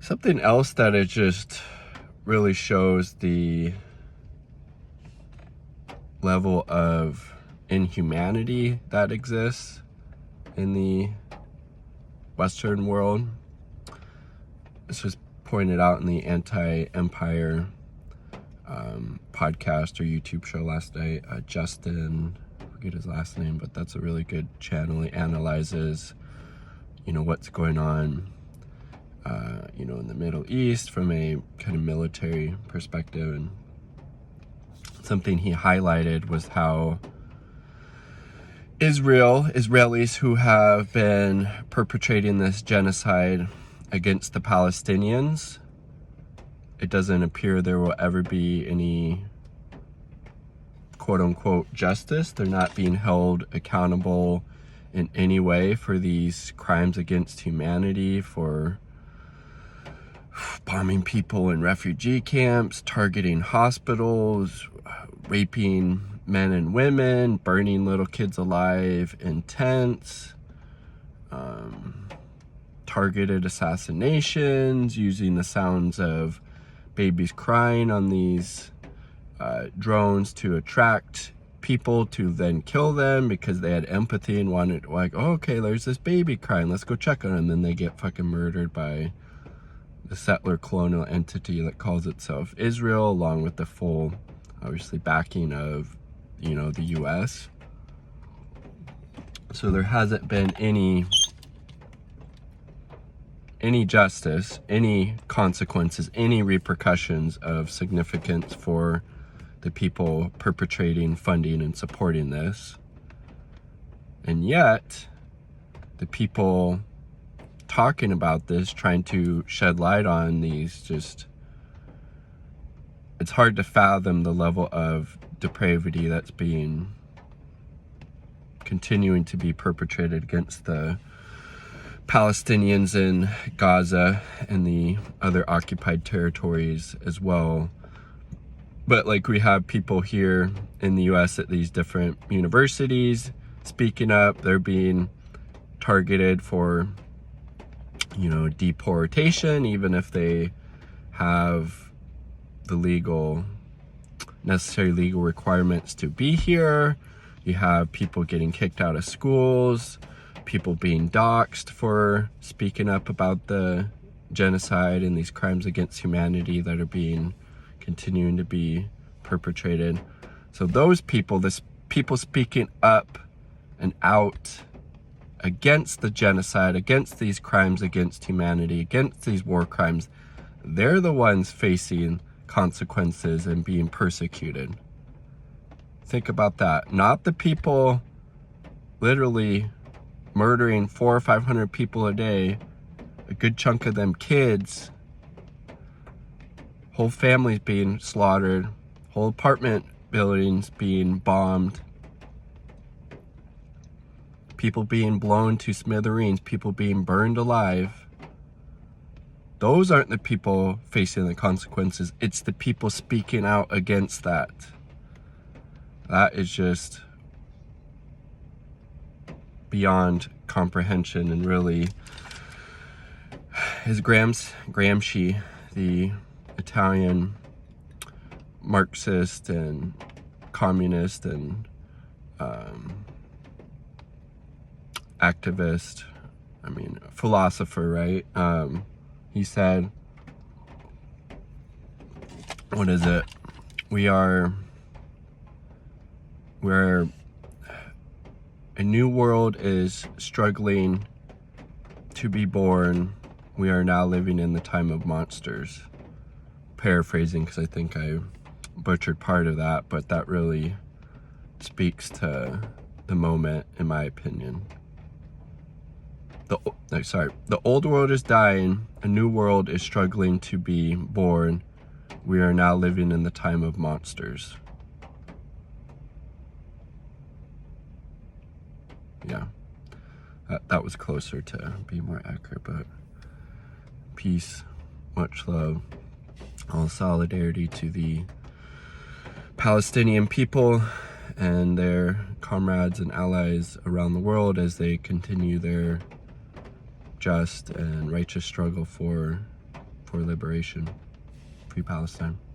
Something else that it just really shows the level of inhumanity that exists in the Western world. This was pointed out in the Anti-Empire podcast or YouTube show last night. Justin, I forget his last name, but that's a really good channel. He analyzes, what's going on, in the Middle East from a kind of military perspective. And something he highlighted was how Israelis who have been perpetrating this genocide against the Palestinians, it doesn't appear there will ever be any quote-unquote justice. They're not being held accountable in any way for these crimes against humanity, for bombing people in refugee camps, targeting hospitals, raping men and women, burning little kids alive in tents, targeted assassinations, using the sounds of babies crying on these drones to attract people to then kill them because they had empathy and wanted, like, oh, okay, there's this baby crying, let's go check on him. And then they get fucking murdered by the settler colonial entity that calls itself Israel, along with the full, obviously, backing of, the US. So there hasn't been any justice, any consequences, any repercussions of significance for the people perpetrating, funding, and supporting this. And yet, the people talking about this, trying to shed light on these, it's hard to fathom the level of depravity that's continuing to be perpetrated against the Palestinians in Gaza and the other occupied territories as well. But we have people here in the US at these different universities speaking up. They're being targeted for, deportation, even if they have the necessary legal requirements to be here. You have people getting kicked out of schools, people being doxxed for speaking up about the genocide and these crimes against humanity that are continuing to be perpetrated. So those people, people speaking up and out against the genocide, against these crimes against humanity, against these war crimes, they're the ones facing consequences and being persecuted. Think about that. Not the people literally murdering 400 or 500 people a day, a good chunk of them kids, whole families being slaughtered, whole apartment buildings being bombed, people being blown to smithereens, people being burned alive. Those aren't the people facing the consequences. It's the people speaking out against that. That is just beyond comprehension, and really is Gramsci, the Italian Marxist and communist and activist, philosopher, right? He said, what is it? We're a new world is struggling to be born. We are now living in the time of monsters. Paraphrasing, because I think I butchered part of that, but that really speaks to the moment, in my opinion. The old world is dying. A new world is struggling to be born. We are now living in the time of monsters. Yeah, that was closer to be more accurate, but peace, much love, all solidarity to the Palestinian people and their comrades and allies around the world as they continue their just and righteous struggle for for liberation. Free Palestine.